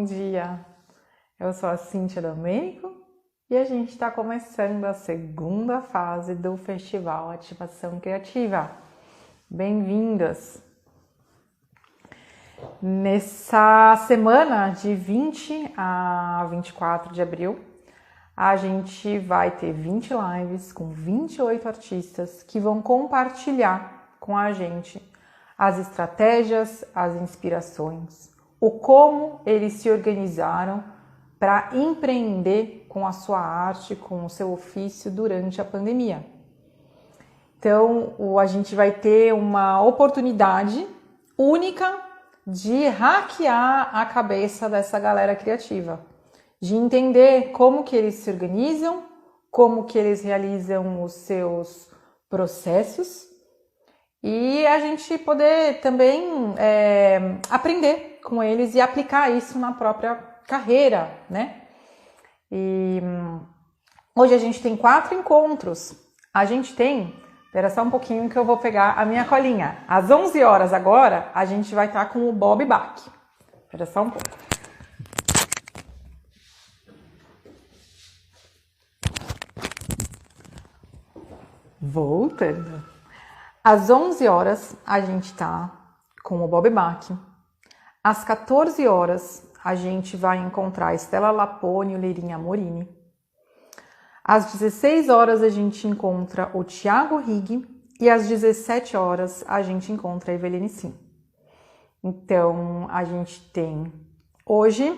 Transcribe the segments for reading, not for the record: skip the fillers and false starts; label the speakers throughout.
Speaker 1: dia! Eu sou a Cíntia Domênico e a gente está começando a segunda fase do Festival Ativação Criativa. Bem-vindas! Nessa semana de 20 a 24 de abril, a gente vai ter 20 lives com 28 artistas que vão compartilhar com a gente as estratégias, as inspirações, o como eles se organizaram para empreender com a sua arte, com o seu ofício durante a pandemia. Então, a gente vai ter uma oportunidade única de hackear a cabeça dessa galera criativa, de entender como que eles se organizam, como que eles realizam os seus processos e a gente poder também aprender com eles e aplicar isso na própria carreira, né? E hoje a gente tem 4 encontros. A gente tem, espera só um pouquinho que eu vou pegar a minha colinha. Às 11 horas agora, a gente vai estar com o Bob Bach. Espera só um pouco. Voltando. Às 11 horas, a gente tá com o Bob Bach. Às 14 horas, a gente vai encontrar a Estela Lapone e o Leirinha Morini. Às 16 horas, a gente encontra o Thiago Rigg. E às 17 horas, a gente encontra a Eveline Sim. Então, a gente tem hoje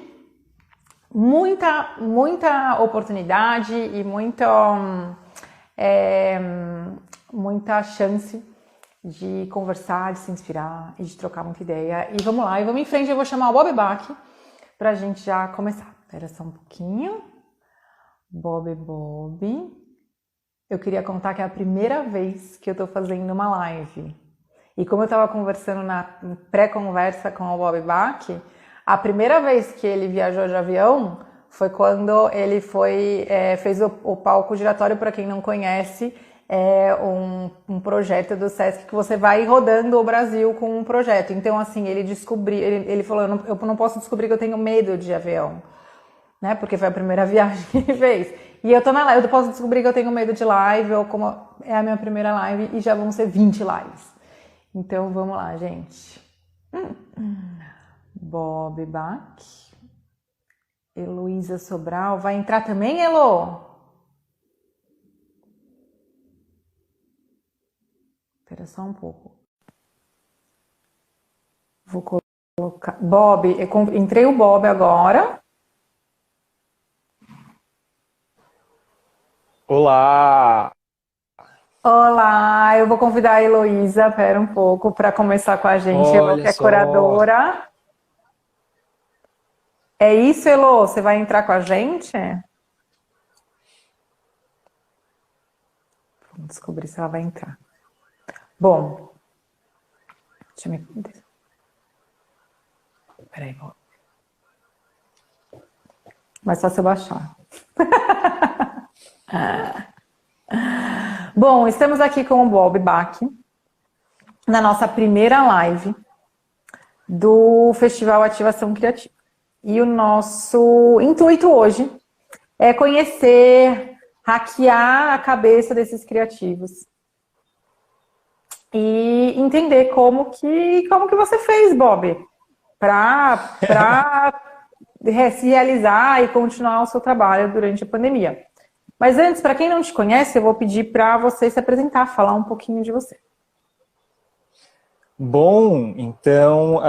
Speaker 1: muita oportunidade e muita chance de conversar, de se inspirar e de trocar muita ideia. E vamos lá, e vamos em frente, eu vou chamar o Bob Bach pra gente já começar. Espera só um pouquinho. Bob. Eu queria contar que é a primeira vez que eu tô fazendo uma live. E como eu tava conversando na pré-conversa com o Bob Bach, a primeira vez que ele viajou de avião foi quando ele fez o palco giratório. Para quem não conhece, é um projeto do Sesc que você vai rodando o Brasil com um projeto. Então, assim, ele falou, eu não posso descobrir que eu tenho medo de avião, né? Porque foi a primeira viagem que ele fez. E eu tô na live, eu posso descobrir que eu tenho medo de live, ou como é a minha primeira live, e já vão ser 20 lives. Então, vamos lá, gente. Bob Bach. Heloísa Sobral. Vai entrar também, Elo? Espera só um pouco. Vou colocar... Bob, entrei o Bob agora.
Speaker 2: Olá!
Speaker 1: Olá, eu vou convidar a Heloísa, pera um pouco, para começar com a gente. Elo, que é
Speaker 2: Olha só!
Speaker 1: curadora. É isso, Elo? Você vai entrar com a gente? Vamos descobrir se ela vai entrar. Bom, deixa eu me... Peraí, Bob. Mais fácil eu baixar. Bom, estamos aqui com o Bob Bach na nossa primeira live do Festival Ativação Criativa. E o nosso intuito hoje é conhecer, hackear a cabeça desses criativos e entender como que você fez, Bob, para se realizar e continuar o seu trabalho durante a pandemia. Mas antes, para quem não te conhece, eu vou pedir para você se apresentar, falar um pouquinho de você.
Speaker 2: Bom, então,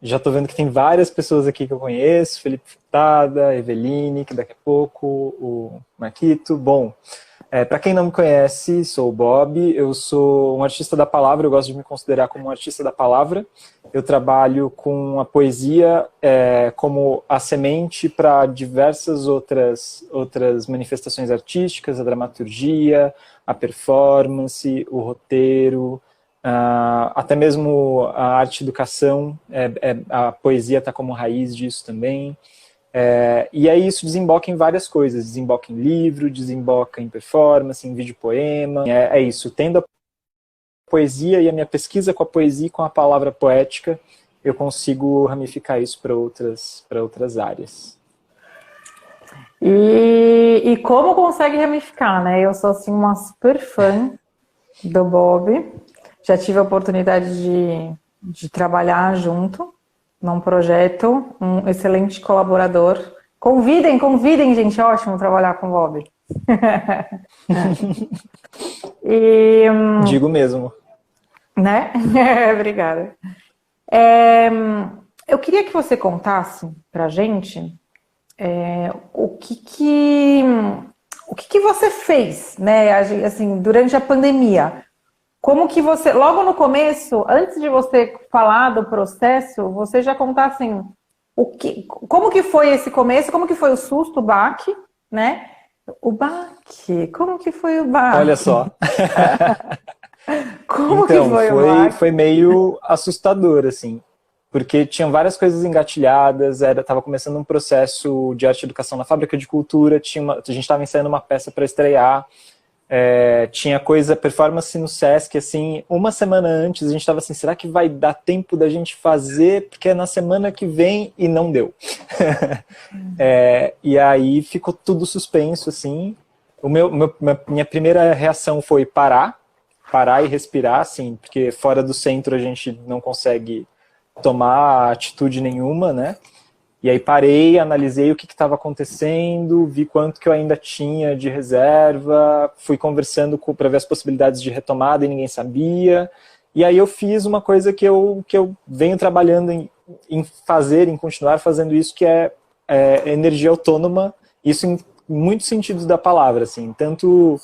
Speaker 2: já estou vendo que tem várias pessoas aqui que eu conheço, Felipe Furtada, Eveline, que daqui a pouco, o Marquito. Bom, para quem não me conhece, sou o Bob, eu sou um artista da palavra, eu gosto de me considerar como um artista da palavra. Eu trabalho com a poesia como a semente para diversas outras manifestações artísticas, a dramaturgia, a performance, o roteiro, até mesmo a arte-educação, a poesia está como raiz disso também. E aí isso desemboca em várias coisas, desemboca em livro, desemboca em performance, em vídeo poema, é isso, tendo a poesia e a minha pesquisa com a poesia e com a palavra poética, eu consigo ramificar isso para outras áreas.
Speaker 1: E como consegue ramificar, né? Eu sou assim uma super fã do Bob. Já tive a oportunidade de trabalhar junto num projeto, um excelente colaborador. Convidem, gente, é ótimo trabalhar com o Bob.
Speaker 2: Digo mesmo.
Speaker 1: Né? Obrigada. Eu queria que você contasse pra gente o que você fez, né? Assim, durante a pandemia. Como que você, logo no começo, antes de você falar do processo, você já contar assim, como que foi esse começo, como que foi o susto, o baque, né? O baque, como que foi o baque?
Speaker 2: Olha só.
Speaker 1: Como que foi o baque?
Speaker 2: Foi meio assustador, assim, porque tinham várias coisas engatilhadas, estava começando um processo de arte e educação na Fábrica de Cultura, a gente estava ensaiando uma peça para estrear, tinha performance no Sesc, assim, uma semana antes a gente estava assim, será que vai dar tempo da gente fazer, porque é na semana que vem, e não deu. E aí ficou tudo suspenso, assim. Minha primeira reação foi parar e respirar, assim, porque fora do centro a gente não consegue tomar atitude nenhuma, né? E aí parei, analisei o que estava acontecendo, vi quanto que eu ainda tinha de reserva, fui conversando para ver as possibilidades de retomada e ninguém sabia. E aí eu fiz uma coisa que eu venho trabalhando em fazer, em continuar fazendo isso, que é energia autônoma, isso em muitos sentidos da palavra, assim, tanto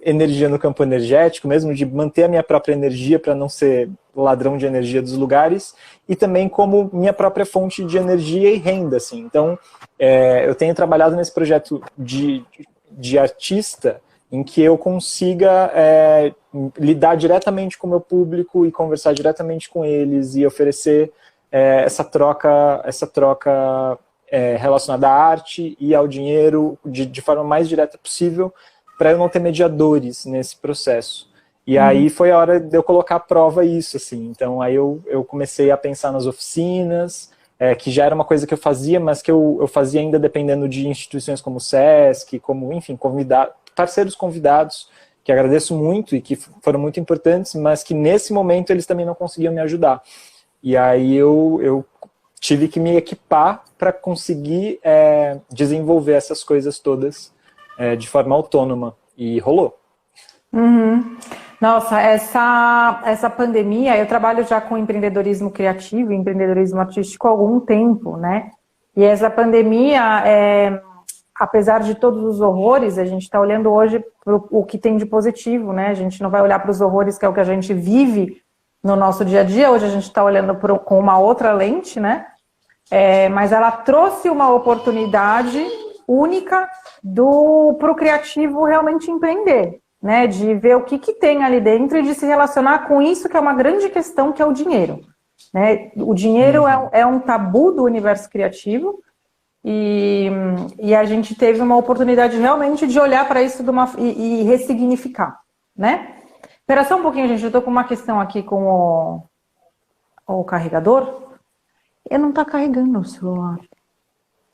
Speaker 2: energia no campo energético, mesmo de manter a minha própria energia para não ser ladrão de energia dos lugares, e também como minha própria fonte de energia e renda, assim. Então, eu tenho trabalhado nesse projeto de artista em que eu consiga lidar diretamente com o meu público e conversar diretamente com eles e oferecer essa troca relacionada à arte e ao dinheiro de forma mais direta possível, para eu não ter mediadores nesse processo. E aí foi a hora de eu colocar à prova isso, assim. Então aí eu comecei a pensar nas oficinas, que já era uma coisa que eu fazia, mas que eu fazia ainda dependendo de instituições como o Sesc, como, enfim, parceiros convidados, que agradeço muito e que foram muito importantes, mas que nesse momento eles também não conseguiam me ajudar. E aí eu tive que me equipar para conseguir desenvolver essas coisas todas de forma autônoma, e rolou.
Speaker 1: Uhum. Nossa, essa pandemia, eu trabalho já com empreendedorismo criativo, empreendedorismo artístico há algum tempo, né? E essa pandemia, apesar de todos os horrores, a gente está olhando hoje para o que tem de positivo, né? A gente não vai olhar para os horrores, que é o que a gente vive no nosso dia a dia, hoje a gente está olhando com uma outra lente, né? Mas ela trouxe uma oportunidade única para o criativo realmente empreender, né? De ver o que tem ali dentro e de se relacionar com isso, que é uma grande questão, que é o dinheiro, né? O dinheiro é um tabu do universo criativo e a gente teve uma oportunidade realmente de olhar para isso e ressignificar, né? Espera só um pouquinho, gente, eu estou com uma questão aqui com o carregador. Não está carregando o celular.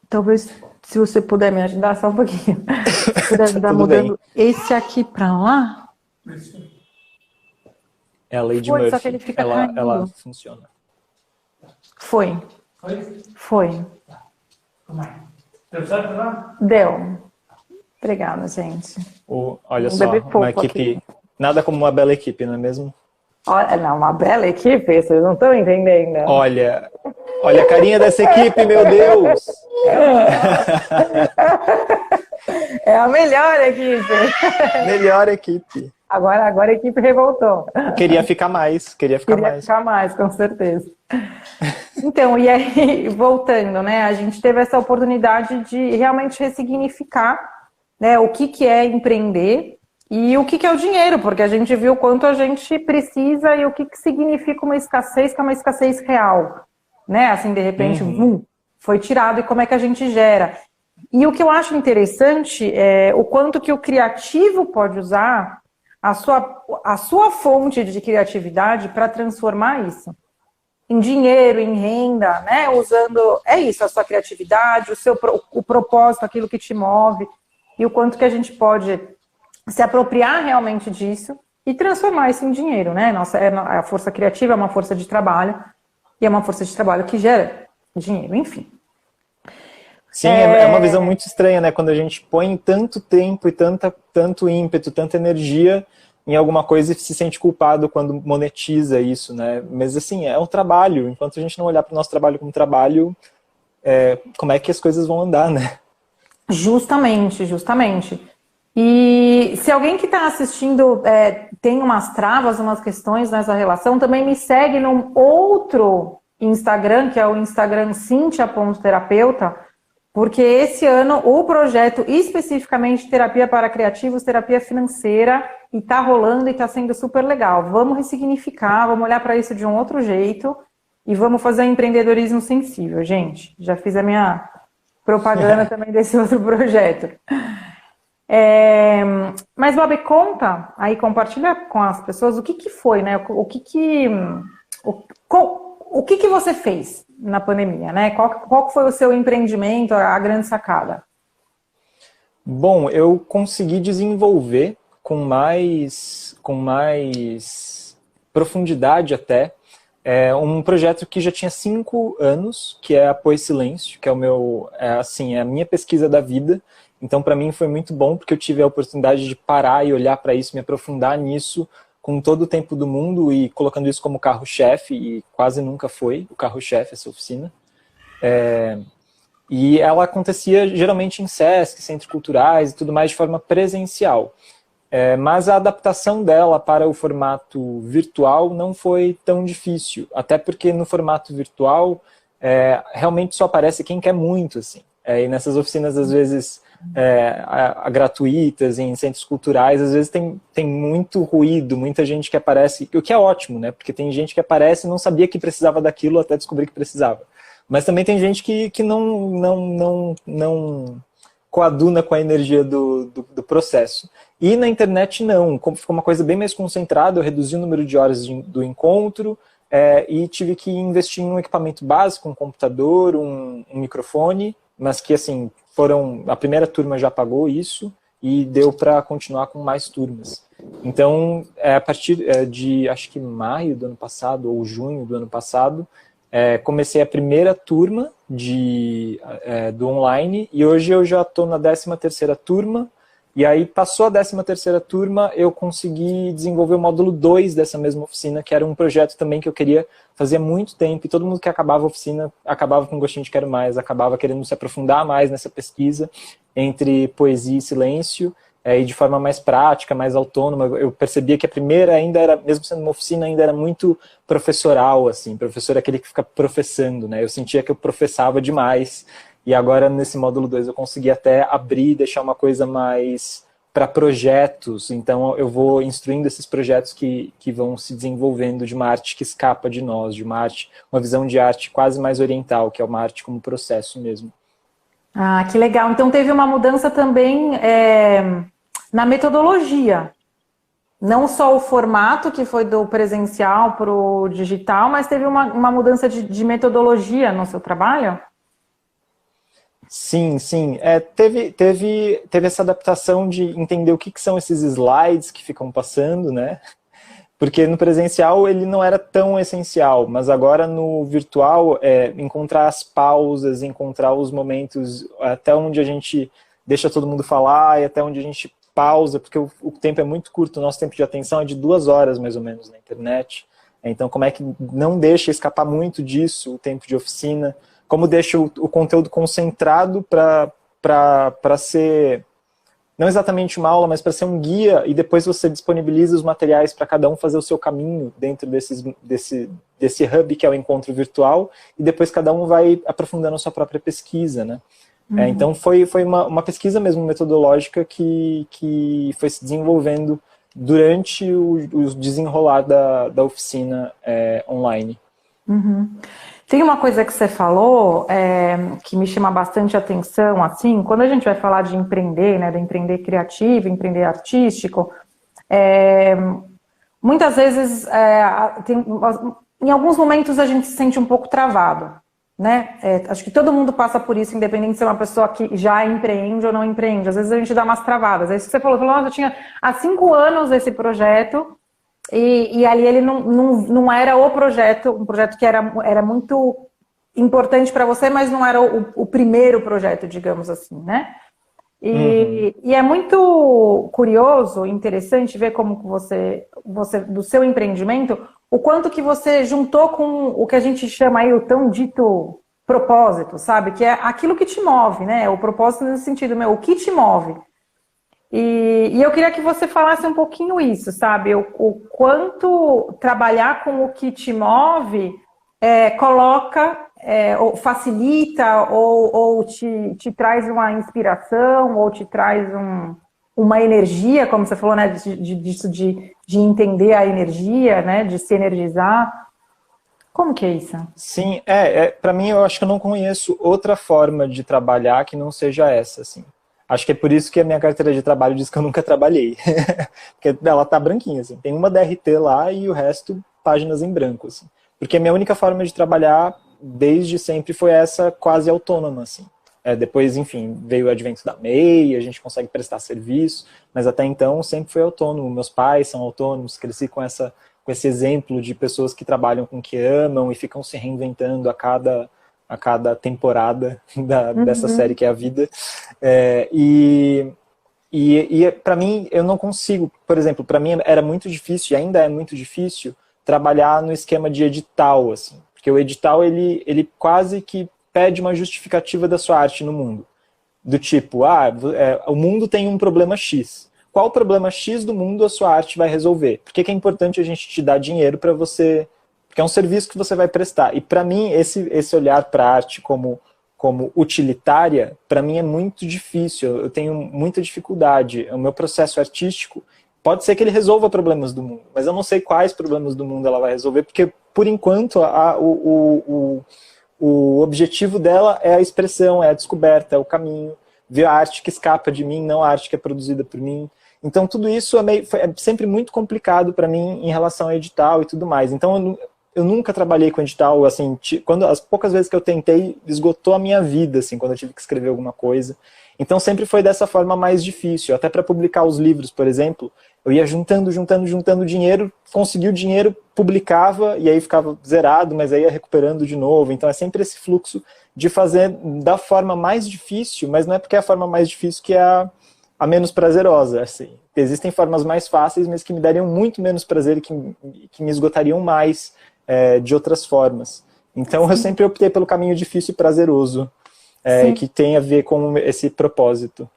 Speaker 1: Talvez, se você puder me ajudar, só um pouquinho. Se puder ajudar mudando esse aqui para lá.
Speaker 2: É a Lady Murphy.
Speaker 1: Só que ele fica
Speaker 2: ela funciona.
Speaker 1: Foi.
Speaker 3: Deu certo lá?
Speaker 1: Deu. Obrigada, gente.
Speaker 2: Olha só, uma equipe... Aqui. Nada como uma bela equipe, não é mesmo?
Speaker 1: Não, uma bela equipe, vocês não estão entendendo.
Speaker 2: Olha a carinha dessa equipe, meu Deus!
Speaker 1: É a melhor equipe.
Speaker 2: Melhor equipe.
Speaker 1: Agora a equipe revoltou.
Speaker 2: Queria ficar mais. Queria ficar mais,
Speaker 1: com certeza. Então, e aí, voltando, né? A gente teve essa oportunidade de realmente ressignificar, né, o que é empreender e o que é o dinheiro, porque a gente viu quanto a gente precisa e o que significa uma escassez, que é uma escassez real, né? Assim, de repente, foi tirado, e como é que a gente gera. E o que eu acho interessante é o quanto que o criativo pode usar a sua fonte de criatividade para transformar isso, em dinheiro, em renda, né? Usando, é isso, a sua criatividade, o propósito, aquilo que te move, e o quanto que a gente pode se apropriar realmente disso e transformar isso em dinheiro, né? A força criativa é uma força de trabalho, e é uma força de trabalho que gera dinheiro, enfim.
Speaker 2: Sim, é uma visão muito estranha, né? Quando a gente põe tanto tempo e tanto ímpeto, tanta energia em alguma coisa e se sente culpado quando monetiza isso, né? Mas assim, é um trabalho. Enquanto a gente não olhar para o nosso trabalho como trabalho, como é que as coisas vão andar, né?
Speaker 1: Justamente. E se alguém que está assistindo tem umas travas, umas questões nessa relação, também me segue num outro Instagram, que é o Instagram Cintia.terapeuta, porque esse ano o projeto especificamente Terapia para Criativos, Terapia Financeira, e tá rolando e tá sendo super legal. Vamos ressignificar, vamos olhar para isso de um outro jeito e vamos fazer empreendedorismo sensível, gente. Já fiz a minha propaganda também desse outro projeto. Mas, Bob, conta aí, compartilha com as pessoas o que foi, né? O que você fez na pandemia, né? Qual foi o seu empreendimento, a grande sacada?
Speaker 2: Bom, eu consegui desenvolver com mais profundidade até um projeto que já tinha 5 anos, que é a Poe Silêncio, que é a minha pesquisa da vida. Então, para mim foi muito bom, porque eu tive a oportunidade de parar e olhar para isso, me aprofundar nisso com todo o tempo do mundo e colocando isso como carro-chefe, e quase nunca foi o carro-chefe essa oficina. E ela acontecia geralmente em SESC, centros culturais e tudo mais de forma presencial. Mas a adaptação dela para o formato virtual não foi tão difícil, até porque no formato virtual realmente só aparece quem quer muito, assim. E nessas oficinas, às vezes, gratuitas, em centros culturais, às vezes tem muito ruído, muita gente que aparece, o que é ótimo, né? Porque tem gente que aparece e não sabia que precisava daquilo até descobrir que precisava. Mas também tem gente que não coaduna com a energia do processo. E na internet não, ficou uma coisa bem mais concentrada, eu reduzi o número de horas do encontro e tive que investir em um equipamento básico, um computador, um microfone, mas que assim, a primeira turma já pagou isso e deu para continuar com mais turmas. Então, a partir de, acho que maio do ano passado, ou junho do ano passado, comecei a primeira turma do online, e hoje eu já estou na 13ª turma, e aí passou a 13ª turma, eu consegui desenvolver o módulo 2 dessa mesma oficina, que era um projeto também que eu queria fazer há muito tempo, e todo mundo que acabava a oficina acabava com um gostinho de quero mais, acabava querendo se aprofundar mais nessa pesquisa entre poesia e silêncio, e de forma mais prática, mais autônoma. Eu percebia que a primeira ainda era, mesmo sendo uma oficina, ainda era muito professoral, assim, professor é aquele que fica professando, né? Eu sentia que eu professava demais, e agora nesse módulo 2 eu consegui até abrir e deixar uma coisa mais para projetos, então eu vou instruindo esses projetos que vão se desenvolvendo de uma arte que escapa de nós, de uma visão de arte quase mais oriental, que é uma arte como processo mesmo.
Speaker 1: Ah, que legal. Então teve uma mudança também na metodologia. Não só o formato, que foi do presencial para o digital, mas teve uma mudança de metodologia no seu trabalho?
Speaker 2: Sim. Teve essa adaptação de entender o que são esses slides que ficam passando, né? Porque no presencial ele não era tão essencial, mas agora no virtual, encontrar as pausas, encontrar os momentos até onde a gente deixa todo mundo falar e até onde a gente pausa, porque o tempo é muito curto, o nosso tempo de atenção é de 2 horas mais ou menos na internet. Então como é que não deixa escapar muito disso o tempo de oficina? Como deixa o conteúdo concentrado para ser, não exatamente uma aula, mas para ser um guia, e depois você disponibiliza os materiais para cada um fazer o seu caminho dentro desse hub que é o encontro virtual, e depois cada um vai aprofundando a sua própria pesquisa, né? Então foi uma pesquisa mesmo metodológica que foi se desenvolvendo durante o desenrolar da oficina online.
Speaker 1: Tem uma coisa que você falou que me chama bastante atenção, assim, quando a gente vai falar de empreender, né, de empreender criativo, empreender artístico, muitas vezes em alguns momentos a gente se sente um pouco travado, né? Acho que todo mundo passa por isso, independente de ser uma pessoa que já empreende ou não empreende. Às vezes a gente dá umas travadas. É isso que você falou, nossa, eu tinha há 5 anos esse projeto e ali ele não era o projeto, um projeto que era muito importante para você, mas não era o primeiro projeto, digamos assim, né? E é muito curioso, interessante ver como você, do seu empreendimento, o quanto que você juntou com o que a gente chama aí o tão dito propósito, sabe? Que é aquilo que te move, né? O propósito nesse sentido, o que te move. E eu queria que você falasse um pouquinho isso, sabe? O quanto trabalhar com o que te move coloca, ou facilita, ou te traz uma inspiração, ou te traz uma energia, como você falou, né? Disso de entender a energia, né? De se energizar. Como que é isso?
Speaker 2: Sim, para mim eu acho que eu não conheço outra forma de trabalhar que não seja essa, assim. Acho que é por isso que a minha carteira de trabalho diz que eu nunca trabalhei. Porque ela tá branquinha, assim. Tem uma DRT lá e o resto páginas em branco, assim. Porque a minha única forma de trabalhar desde sempre foi essa quase autônoma, assim. Depois, enfim, veio o advento da MEI, a gente consegue prestar serviço, mas até então sempre foi autônomo. Meus pais são autônomos, cresci com esse exemplo de pessoas que trabalham com o que amam e ficam se reinventando a cada temporada dessa série que é a vida. E para mim, eu não consigo, por exemplo, para mim era muito difícil, e ainda é muito difícil, trabalhar no esquema de edital, assim, porque o edital, ele quase que pede uma justificativa da sua arte no mundo. Do tipo, o mundo tem um problema X. Qual o problema X do mundo a sua arte vai resolver? Por que é importante a gente te dar dinheiro para você... Porque é um serviço que você vai prestar. E para mim, esse olhar para a arte como utilitária, para mim é muito difícil. Eu tenho muita dificuldade. O meu processo artístico, pode ser que ele resolva problemas do mundo, mas eu não sei quais problemas do mundo ela vai resolver, porque, por enquanto, o objetivo dela é a expressão, é a descoberta, é o caminho, ver a arte que escapa de mim, não a arte que é produzida por mim. Então, tudo isso é sempre muito complicado para mim em relação a edital e tudo mais. Então, eu nunca trabalhei com edital, assim, as poucas vezes que eu tentei, esgotou a minha vida, assim, quando eu tive que escrever alguma coisa. Então, sempre foi dessa forma mais difícil. Até para publicar os livros, por exemplo, eu ia juntando dinheiro, consegui o dinheiro, publicava, e aí ficava zerado, mas aí ia recuperando de novo. Então, é sempre esse fluxo de fazer da forma mais difícil, mas não é porque é a forma mais difícil que é a menos prazerosa, assim. Existem formas mais fáceis, mas que me dariam muito menos prazer e que me esgotariam mais de outras formas. Então, eu sempre optei pelo caminho difícil e prazeroso, que tem a ver com esse propósito.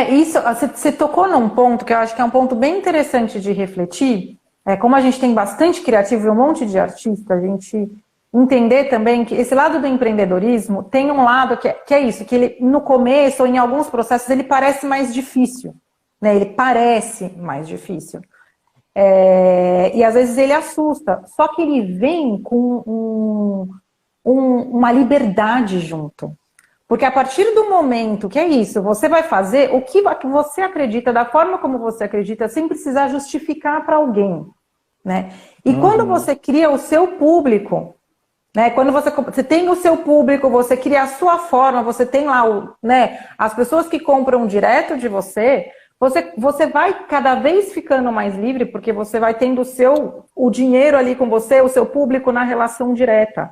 Speaker 1: Isso, você tocou num ponto que eu acho que é um ponto bem interessante de refletir. Como a gente tem bastante criativo e um monte de artista, a gente entender também que esse lado do empreendedorismo tem um lado que é isso, que ele, no começo ou em alguns processos, ele parece mais difícil, né? Ele parece mais difícil. E às vezes ele assusta, só que ele vem com uma liberdade junto. Porque a partir do momento que é isso, você vai fazer o que você acredita, da forma como você acredita, sem precisar justificar para alguém, né? E quando você cria o seu público, né? Quando você tem o seu público, você cria a sua forma, você tem lá né? As pessoas que compram direto de você vai cada vez ficando mais livre, porque você vai tendo o dinheiro ali com você, o seu público na relação direta.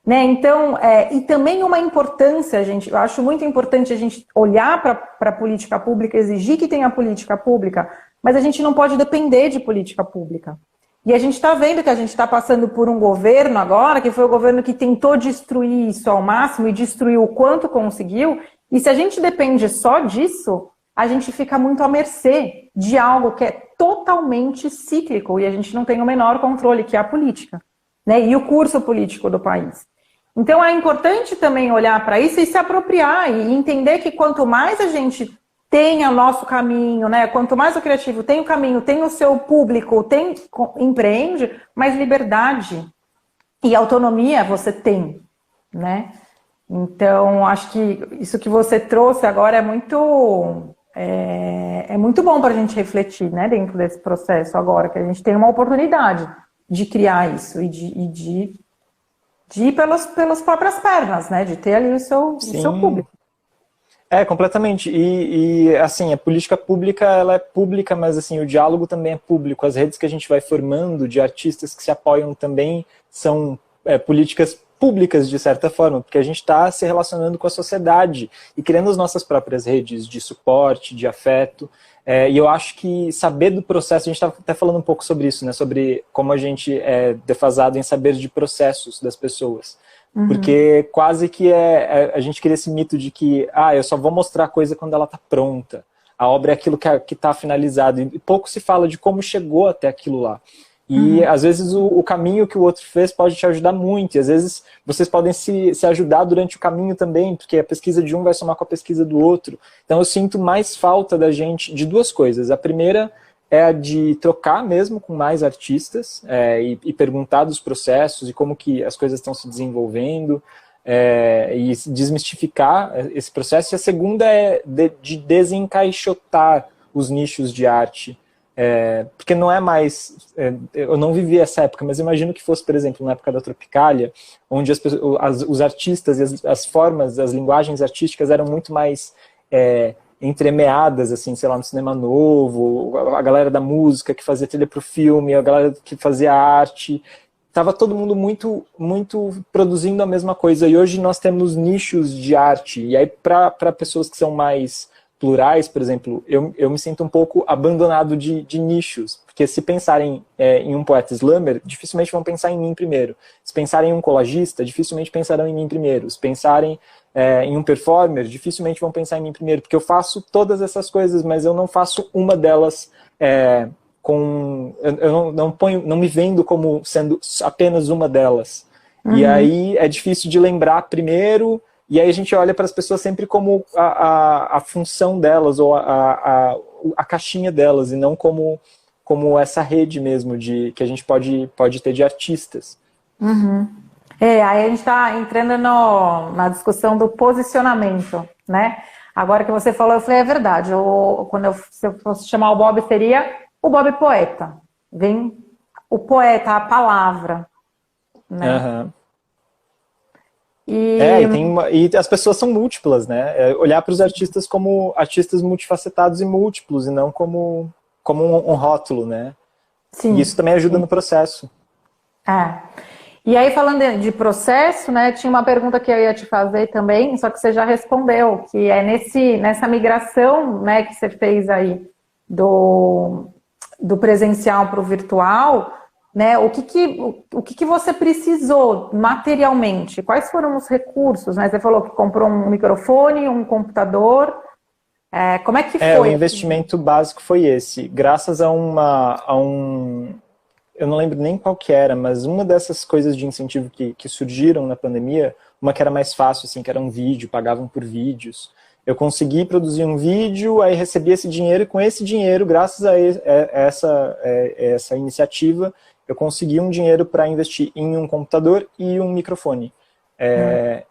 Speaker 1: Né? Então, e também uma importância, eu acho muito importante a gente olhar para a política pública, exigir que tenha política pública, mas a gente não pode depender de política pública. E a gente está vendo que a gente está passando por um governo agora, que foi o governo que tentou destruir isso ao máximo e destruiu o quanto conseguiu, e se a gente depende só disso, a gente fica muito à mercê de algo que é totalmente cíclico e a gente não tem o menor controle, que é a política, né? E o curso político do país. Então é importante também olhar para isso e se apropriar e entender que quanto mais a gente tem o nosso caminho, né? Quanto mais o criativo tem o caminho, tem o seu público, empreende, mais liberdade e autonomia você tem, né? Então, acho que isso que você trouxe agora é muito bom para a gente refletir, né? Dentro desse processo agora, que a gente tem uma oportunidade. de criar isso e de ir pelas próprias pernas, né? De ter ali o seu público.
Speaker 2: Completamente. Assim, a política pública, ela é pública, mas assim, o diálogo também é público. As redes que a gente vai formando de artistas que se apoiam também são políticas públicas, de certa forma, porque a gente está se relacionando com a sociedade e criando as nossas próprias redes de suporte, de afeto. E eu acho que saber do processo, a gente estava até falando um pouco sobre isso, né? Sobre como a gente é defasado em saber de processos das pessoas. Porque quase que a gente cria esse mito de que eu só vou mostrar a coisa quando ela está pronta. A obra é aquilo que está finalizado. E pouco se fala de como chegou até aquilo lá. E às vezes o caminho que o outro fez pode te ajudar muito. E às vezes vocês podem se ajudar durante o caminho também, porque a pesquisa de um vai somar com a pesquisa do outro. Então eu sinto mais falta da gente de duas coisas. A primeira é a de trocar mesmo com mais artistas e perguntar dos processos e como que as coisas estão se desenvolvendo e desmistificar esse processo. E a segunda é de desencaixotar os nichos de arte. Porque não é mais... eu não vivi essa época, mas imagino que fosse, por exemplo, na época da Tropicália, onde os artistas e as formas, as linguagens artísticas eram muito mais entremeadas, assim, sei lá, no cinema novo, a galera da música que fazia trilha pro filme, a galera que fazia arte. Tava todo mundo muito, muito produzindo a mesma coisa. E hoje nós temos nichos de arte. E aí, para pessoas que são mais plurais, por exemplo, eu me sinto um pouco abandonado de nichos, porque se pensarem em um poeta slammer, dificilmente vão pensar em mim primeiro. Se pensarem em um colagista, dificilmente pensarão em mim primeiro. Se pensarem em um performer, dificilmente vão pensar em mim primeiro, porque eu faço todas essas coisas, mas eu não faço uma delas eu não me vendo como sendo apenas uma delas. E aí é difícil de lembrar primeiro. E aí a gente olha para as pessoas sempre como a função delas, ou a caixinha delas, e não como essa rede mesmo que a gente pode ter de artistas.
Speaker 1: Aí a gente está entrando na discussão do posicionamento, né? Agora que você falou, eu falei, é verdade. Se eu fosse chamar o Bob, seria o Bob poeta. Vem o poeta, a palavra, né?
Speaker 2: E as pessoas são múltiplas, né? Olhar para os artistas como artistas multifacetados e múltiplos, e não como um rótulo, né?
Speaker 1: Sim,
Speaker 2: e isso também ajuda no processo.
Speaker 1: E aí, falando de processo, né, tinha uma pergunta que eu ia te fazer também, só que você já respondeu, que é nessa migração, né, que você fez aí do presencial para o virtual, né, o que você precisou materialmente? Quais foram os recursos? Né? Você falou que comprou um microfone, um computador. Como é que foi?
Speaker 2: O investimento básico foi esse. Graças a eu não lembro nem qual que era, mas uma dessas coisas de incentivo que surgiram na pandemia, uma que era mais fácil, assim, que era um vídeo, pagavam por vídeos. Eu consegui produzir um vídeo, aí recebi esse dinheiro, e com esse dinheiro, graças a essa iniciativa, eu consegui um dinheiro para investir em um computador e um microfone.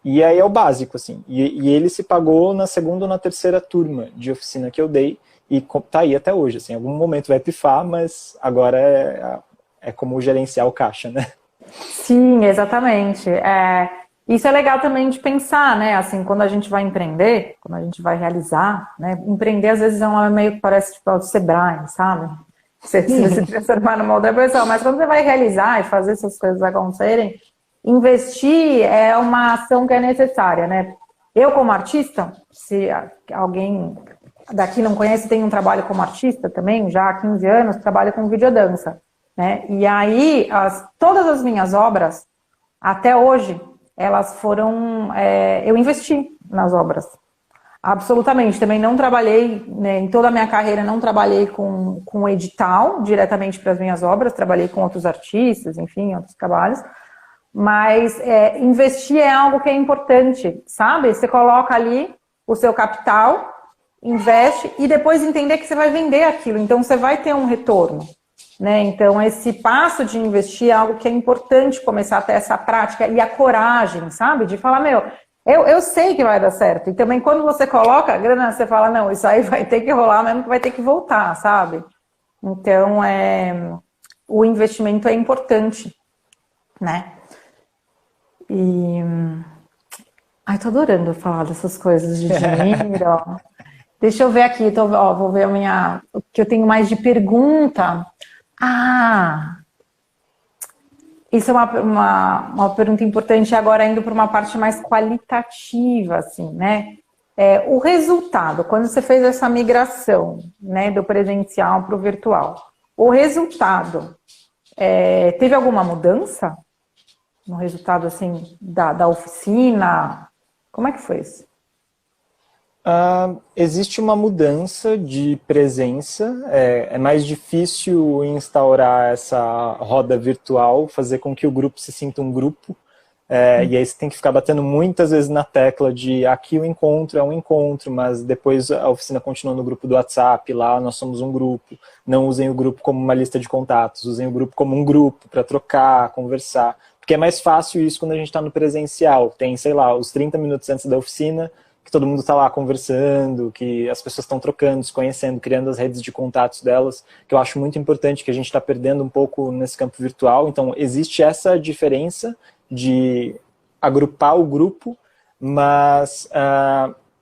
Speaker 2: E aí é o básico, assim. E ele se pagou na segunda ou na terceira turma de oficina que eu dei, e tá aí até hoje, assim. Em algum momento vai pifar, mas agora é como gerenciar o caixa, né?
Speaker 1: Sim, exatamente. Isso é legal também de pensar, né? Assim, quando a gente vai empreender, quando a gente vai realizar, né? Empreender às vezes é meio que parece tipo o Sebrae, sabe? Você se transformar numa outra pessoa, mas quando você vai realizar e fazer essas coisas acontecerem, investir é uma ação que é necessária, né? Eu, como artista, se alguém daqui não conhece, tem um trabalho como artista também, já há 15 anos, trabalho com videodança, né? E aí, todas as minhas obras, até hoje, elas foram... eu investi nas obras. Absolutamente. Também não trabalhei, né, em toda a minha carreira, não trabalhei com edital diretamente para as minhas obras, trabalhei com outros artistas, enfim, outros trabalhos. Mas investir é algo que é importante, sabe? Você coloca ali o seu capital, investe e depois entender que você vai vender aquilo. Então, você vai ter um retorno, né? Então, esse passo de investir é algo que é importante começar a ter essa prática e a coragem, sabe? De falar, eu sei que vai dar certo. E também quando você coloca a grana, você fala, não, isso aí vai ter que rolar mesmo, que vai ter que voltar, sabe? Então, o investimento é importante, né? E... Ai, tô adorando falar dessas coisas de dinheiro, ó. Deixa eu ver aqui, vou ver o que eu tenho mais de pergunta. Isso é uma pergunta importante agora, indo para uma parte mais qualitativa, assim, né? O resultado, quando você fez essa migração, né, do presencial para o virtual, o resultado, teve alguma mudança no resultado, assim, da oficina? Como é que foi isso?
Speaker 2: Existe uma mudança de presença, é mais difícil instaurar essa roda virtual, fazer com que o grupo se sinta um grupo, e aí você tem que ficar batendo muitas vezes na tecla de aqui o encontro é um encontro, mas depois a oficina continua no grupo do WhatsApp, lá nós somos um grupo, não usem o grupo como uma lista de contatos, usem o grupo como um grupo para trocar, conversar, porque é mais fácil isso quando a gente está no presencial, tem, sei lá, os 30 minutos antes da oficina, que todo mundo está lá conversando, que as pessoas estão trocando, se conhecendo, criando as redes de contatos delas, que eu acho muito importante, que a gente está perdendo um pouco nesse campo virtual. Então, existe essa diferença de agrupar o grupo, mas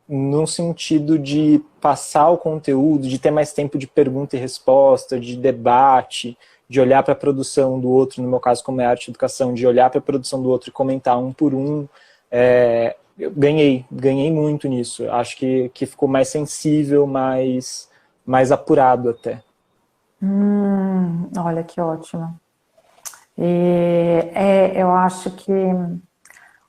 Speaker 2: no sentido de passar o conteúdo, de ter mais tempo de pergunta e resposta, de debate, de olhar para a produção do outro, no meu caso, como é arte e educação, de olhar para a produção do outro e comentar um por um, eu ganhei muito nisso. Acho que ficou mais sensível, mais apurado até.
Speaker 1: Olha que ótimo. Eu acho que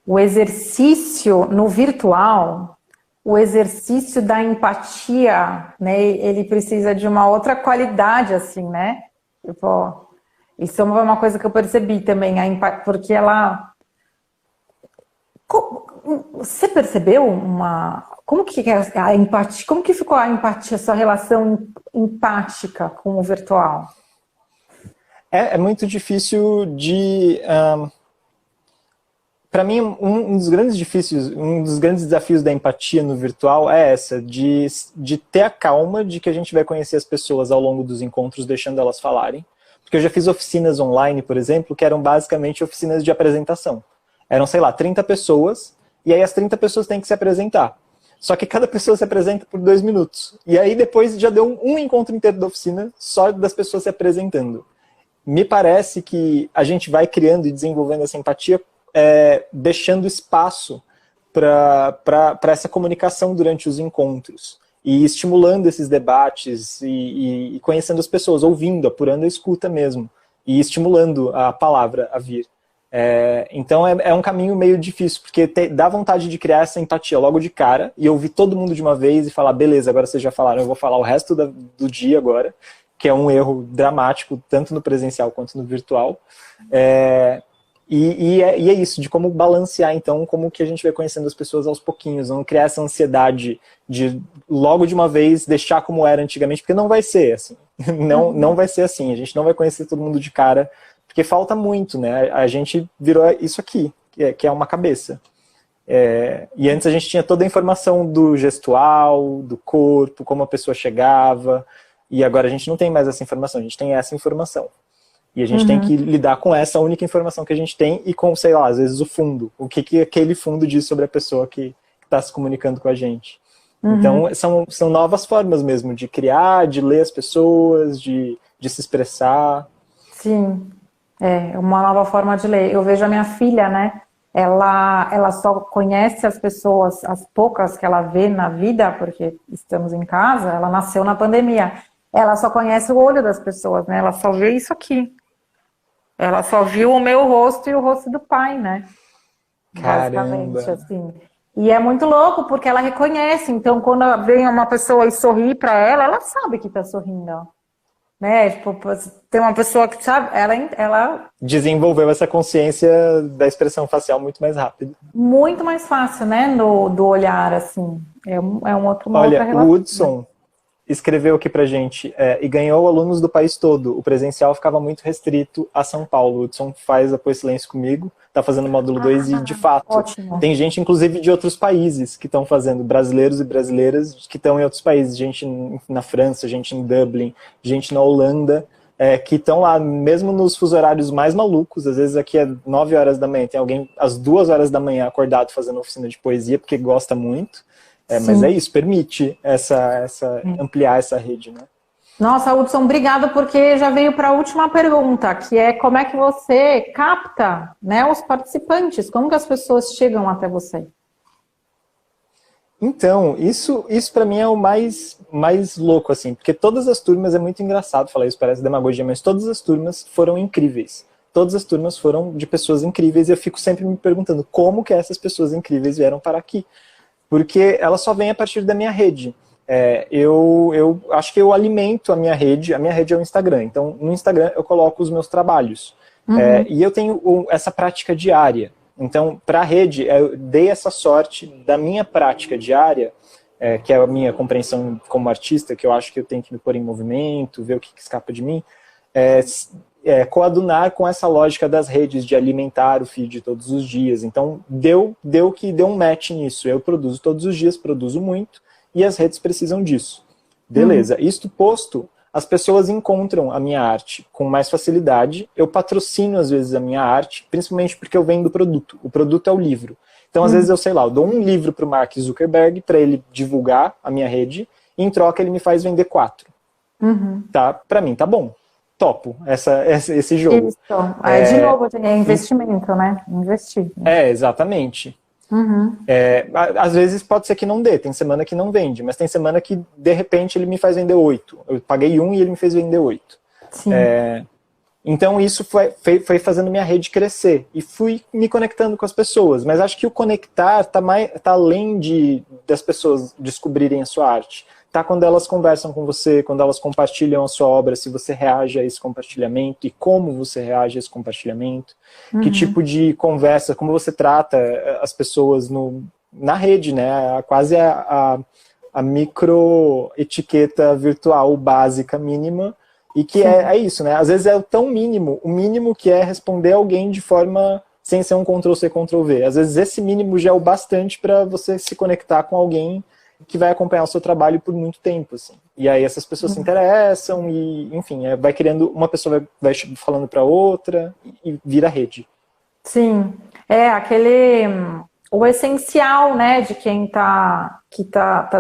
Speaker 1: o exercício no virtual, o exercício da empatia, né, ele precisa de uma outra qualidade, assim, né? Isso é uma coisa que eu percebi também, porque ela... Você percebeu como que é a empatia? Como que ficou a empatia, a sua relação empática com o virtual?
Speaker 2: É muito difícil de... para mim, um dos grandes desafios da empatia no virtual é essa, de ter a calma de que a gente vai conhecer as pessoas ao longo dos encontros, deixando elas falarem. Porque eu já fiz oficinas online, por exemplo, que eram basicamente oficinas de apresentação. Eram, sei lá, 30 pessoas, e aí as 30 pessoas têm que se apresentar. Só que cada pessoa se apresenta por 2 minutos. E aí depois já deu um encontro inteiro da oficina só das pessoas se apresentando. Me parece que a gente vai criando e desenvolvendo essa empatia, deixando espaço para essa comunicação durante os encontros. E estimulando esses debates e conhecendo as pessoas, ouvindo, apurando a escuta mesmo. E estimulando a palavra a vir. Então é um caminho meio difícil, porque dá vontade de criar essa empatia logo de cara e ouvir todo mundo de uma vez e falar, beleza, agora vocês já falaram, eu vou falar o resto do dia agora, que é um erro dramático, tanto no presencial quanto no virtual. E é isso, de como balancear, então, como que a gente vai conhecendo as pessoas aos pouquinhos, não criar essa ansiedade de logo de uma vez deixar como era antigamente, porque não vai ser assim. Não vai ser assim, a gente não vai conhecer todo mundo de cara, porque falta muito, né? A gente virou isso aqui, que é uma cabeça. E antes a gente tinha toda a informação do gestual, do corpo, como a pessoa chegava, e agora a gente não tem mais essa informação, a gente tem essa informação. E a gente tem que lidar com essa única informação que a gente tem e com, sei lá, às vezes o fundo. O que aquele fundo diz sobre a pessoa que está se comunicando com a gente. Então, são novas formas mesmo de criar, de ler as pessoas, de se expressar.
Speaker 1: Sim, é uma nova forma de ler. Eu vejo a minha filha, né? Ela só conhece as pessoas, as poucas que ela vê na vida, porque estamos em casa, ela nasceu na pandemia. Ela só conhece o olho das pessoas, né? Ela só vê isso aqui. Ela só viu o meu rosto e o rosto do pai, né?
Speaker 2: Caramba.
Speaker 1: Basicamente, assim. E é muito louco, porque ela reconhece. Então, quando vem uma pessoa e sorri para ela, ela sabe que tá sorrindo. Né? Tipo, tem uma pessoa que sabe, ela
Speaker 2: desenvolveu essa consciência da expressão facial muito mais rápido.
Speaker 1: Muito mais fácil, né? Do olhar, assim. Uma outra
Speaker 2: Olha,
Speaker 1: relação.
Speaker 2: o Hudson escreveu aqui pra gente, e ganhou alunos do país todo. O presencial ficava muito restrito a São Paulo. O Hudson faz Apoio Silêncio comigo, tá fazendo o módulo 2 e, de fato,
Speaker 1: ótimo.
Speaker 2: Tem gente, inclusive, de outros países que estão fazendo, brasileiros e brasileiras que estão em outros países. Gente na França, gente em Dublin, gente na Holanda, que estão lá, mesmo nos fusos horários mais malucos, às vezes aqui é 9 horas da manhã, tem alguém às 2 horas da manhã acordado fazendo oficina de poesia, porque gosta muito, mas é isso, permite ampliar essa rede, né?
Speaker 1: Nossa, Hudson, obrigada, porque já veio para a última pergunta, que é como é que você capta, né, os participantes, como que as pessoas chegam até você?
Speaker 2: Então, isso para mim é o mais louco, assim, porque todas as turmas, é muito engraçado falar isso, parece demagogia, mas todas as turmas foram incríveis. Todas as turmas foram de pessoas incríveis e eu fico sempre me perguntando como que essas pessoas incríveis vieram para aqui. Porque elas só vêm a partir da minha rede. Eu acho que eu alimento a minha rede é o Instagram. Então, no Instagram eu coloco os meus trabalhos. E eu tenho essa prática diária. Então, para a rede, eu dei essa sorte da minha prática diária, que é a minha compreensão como artista, que eu acho que eu tenho que me pôr em movimento, ver o que escapa de mim, coadunar com essa lógica das redes de alimentar o feed todos os dias. Então, deu um match nisso. Eu produzo todos os dias, produzo muito, e as redes precisam disso. Beleza. Isto posto, as pessoas encontram a minha arte com mais facilidade. Eu patrocino, às vezes, a minha arte, principalmente porque eu vendo o produto. O produto é o livro. Então, às vezes, eu dou um livro para o Mark Zuckerberg para ele divulgar a minha rede, e em troca ele me faz vender 4. Tá? Para mim, tá bom. Topo esse jogo.
Speaker 1: Isso. De novo, é investimento, né? Investir.
Speaker 2: Exatamente. Às vezes pode ser que não dê, tem semana que não vende, mas tem semana que de repente ele me faz vender 8. Eu paguei 1 e ele me fez vender 8.
Speaker 1: Sim.
Speaker 2: Então isso foi fazendo minha rede crescer e fui me conectando com as pessoas, mas acho que o conectar tá além das pessoas descobrirem a sua arte. Tá quando elas conversam com você, quando elas compartilham a sua obra, se você reage a esse compartilhamento e como você reage a esse compartilhamento, que tipo de conversa, como você trata as pessoas na rede, né? Quase a micro etiqueta virtual básica, mínima, e que é isso, né? Às vezes é o mínimo que é responder alguém de forma sem ser um Ctrl-C, Ctrl-V. Às vezes esse mínimo já é o bastante para você se conectar com alguém que vai acompanhar o seu trabalho por muito tempo, assim. E aí essas pessoas se interessam e, enfim, vai criando, uma pessoa vai falando para outra e vira rede.
Speaker 1: Sim, o essencial, né, de quem tá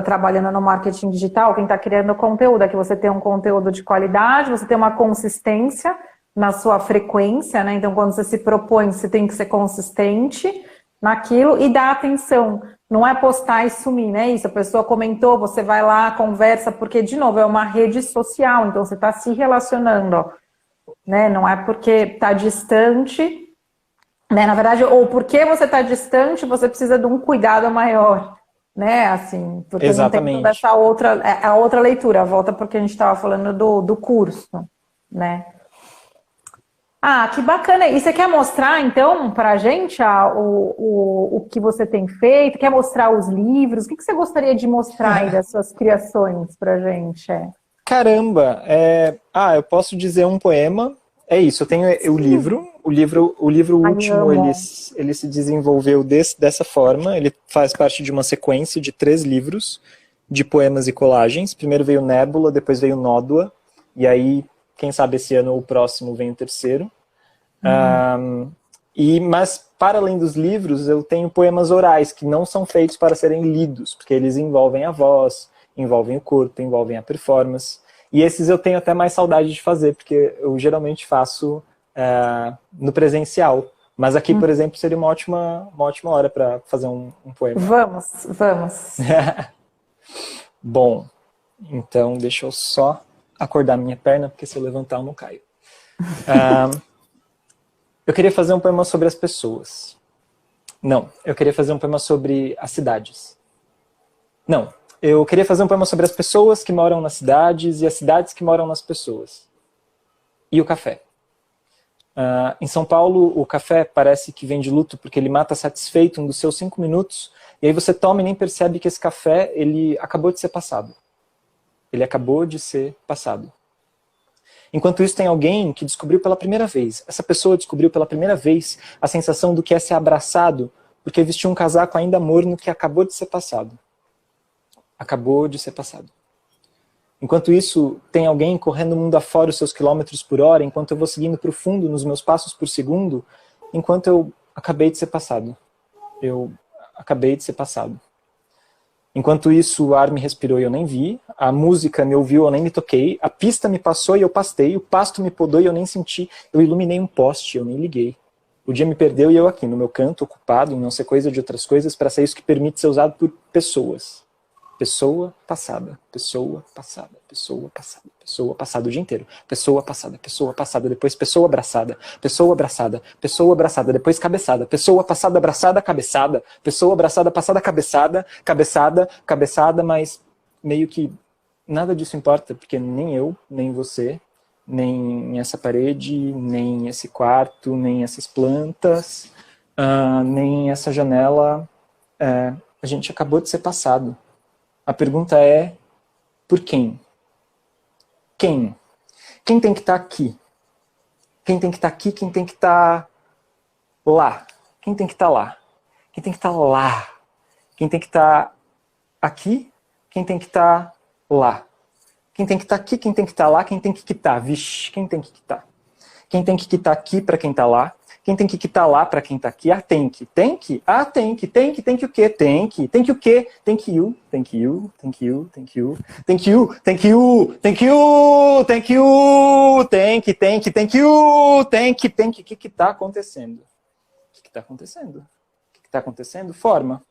Speaker 1: trabalhando no marketing digital, quem está criando conteúdo, é que você tem um conteúdo de qualidade, você tem uma consistência na sua frequência, né, então quando você se propõe, você tem que ser consistente naquilo e dar atenção. Não é postar e sumir, né? Isso, a pessoa comentou, você vai lá, conversa, porque, de novo, é uma rede social, então você está se relacionando, ó, né? Não é porque está distante, né? Na verdade, ou porque você está distante, você precisa de um cuidado maior, né? Assim, porque
Speaker 2: Exatamente.
Speaker 1: não tem toda essa a outra leitura, volta porque a gente estava falando do curso, né? Ah, que bacana. E você quer mostrar, então, para a gente o que você tem feito? Quer mostrar os livros? O que você gostaria de mostrar aí das suas criações para a gente?
Speaker 2: Caramba! Eu posso dizer um poema. É isso, eu tenho o livro. O livro último, ele se desenvolveu dessa forma. Ele faz parte de uma sequência de 3 livros de poemas e colagens. Primeiro veio Nébula, depois veio Nódoa. E aí, quem sabe esse ano ou o próximo vem o 3º. Mas, para além dos livros, eu tenho poemas orais que não são feitos para serem lidos, porque eles envolvem a voz, envolvem o corpo, envolvem a performance. E esses eu tenho até mais saudade de fazer, porque eu geralmente faço no presencial. Mas aqui, por exemplo, seria uma ótima hora para fazer um poema.
Speaker 1: Vamos.
Speaker 2: Bom, então deixa eu só acordar minha perna, porque se eu levantar eu não caio. Eu queria fazer um poema sobre as pessoas. Não, eu queria fazer um poema sobre as cidades. Não, eu queria fazer um poema sobre as pessoas que moram nas cidades e as cidades que moram nas pessoas. E o café. Em São Paulo, o café parece que vem de luto porque ele mata satisfeito um dos seus 5 minutos e aí você toma e nem percebe que esse café, ele acabou de ser passado. Ele acabou de ser passado. Enquanto isso, tem alguém que descobriu pela primeira vez. Essa pessoa descobriu pela primeira vez a sensação do que é ser abraçado porque vestiu um casaco ainda morno que acabou de ser passado. Acabou de ser passado. Enquanto isso, tem alguém correndo o mundo afora os seus quilômetros por hora, enquanto eu vou seguindo para o fundo nos meus passos por segundo, enquanto eu acabei de ser passado. Eu acabei de ser passado. Enquanto isso, o ar me respirou e eu nem vi, a música me ouviu e eu nem me toquei, a pista me passou e eu pastei, o pasto me podou e eu nem senti, eu iluminei um poste, eu nem liguei. O dia me perdeu e eu aqui, no meu canto, ocupado em não ser coisa de outras coisas, para ser isso que permite ser usado por pessoas. Pessoa passada, pessoa passada, pessoa passada, pessoa passada o dia inteiro. Pessoa passada, depois pessoa abraçada, depois cabeçada, pessoa passada, abraçada, cabeçada, pessoa abraçada, passada, cabeçada, cabeçada, cabeçada, mas meio que nada disso importa, porque nem eu, nem você, nem essa parede, nem esse quarto, nem essas plantas, nem essa janela, a gente acabou de ser passado. A pergunta é, por quem? Quem? Quem tem que estar aqui? Quem tem que estar aqui? Quem tem que estar lá? Quem tem que estar lá? Quem tem que estar lá? Quem tem que estar aqui? Quem tem que estar lá? Quem tem que estar aqui? Quem tem que estar lá? Quem tem que quitar? Vixe, quem tem que quitar? Quem tem que quitar aqui para quem está lá? Quem tem que quitar lá para quem está aqui? Ah, tem que. Tem que? Ah, tem que o quê? Tem que o quê? Tem que you, tem que you, tem que you, tem que you, tem que you, tem que you, tem que you, tem que you, tem que you, tem que, o que está acontecendo? O que está acontecendo? O que está acontecendo? Forma.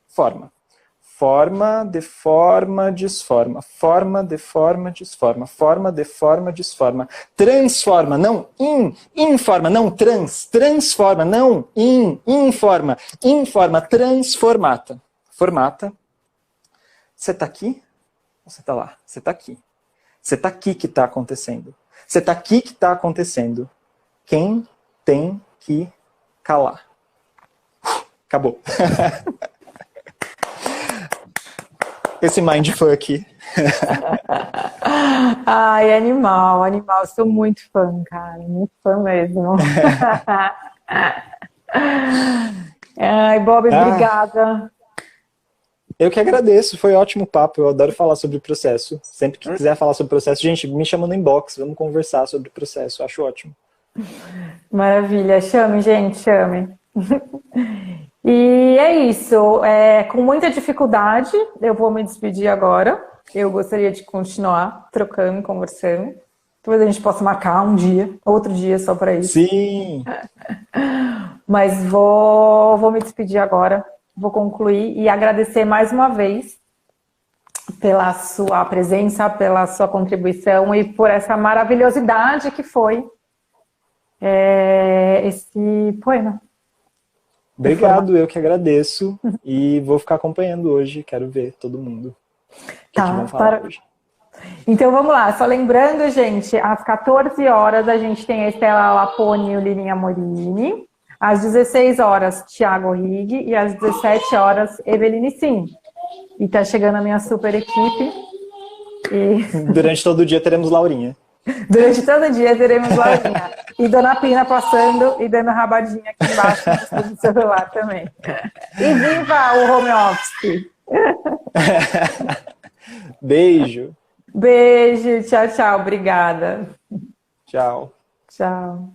Speaker 2: Forma, deforma, desforma. Forma, deforma, desforma. Forma, deforma, desforma. Transforma, não informa, não transforma, não informa, informa, transformata. Formata. Você tá aqui ou você tá lá? Você tá aqui. Você tá aqui que tá acontecendo. Você tá aqui que tá acontecendo. Quem tem que calar? Acabou. Esse mindfuck.
Speaker 1: Ai, animal. Eu sou muito fã, cara. Muito fã mesmo. Ai, Bob, obrigada.
Speaker 2: Eu que agradeço, foi um ótimo papo. Eu adoro falar sobre o processo. Sempre que quiser falar sobre o processo, gente, me chama no inbox, vamos conversar sobre o processo. Eu acho ótimo.
Speaker 1: Maravilha. Chame, gente, chame. E é isso, com muita dificuldade eu vou me despedir agora. Eu gostaria de continuar trocando, conversando. Talvez a gente possa marcar um dia, outro dia só para isso.
Speaker 2: Sim!
Speaker 1: Mas vou me despedir agora, vou concluir e agradecer mais uma vez pela sua presença, pela sua contribuição e por essa maravilhosidade que foi esse poema.
Speaker 2: Obrigado, eu que agradeço e vou ficar acompanhando hoje, quero ver todo mundo. O que vão falar hoje.
Speaker 1: Então vamos lá, só lembrando, gente, às 14 horas a gente tem a Estela Lapone e o Lilinha Morini, às 16 horas Thiago Rigg e às 17 horas Eveline Sim. E tá chegando a minha super equipe.
Speaker 2: Durante todo o dia teremos Laurinha.
Speaker 1: Durante todo o dia teremos Laurinha. E Dona Pina passando e dando rabadinha aqui embaixo do celular também. E viva o home office!
Speaker 2: Beijo!
Speaker 1: Beijo, tchau, tchau. Obrigada.
Speaker 2: Tchau.
Speaker 1: Tchau.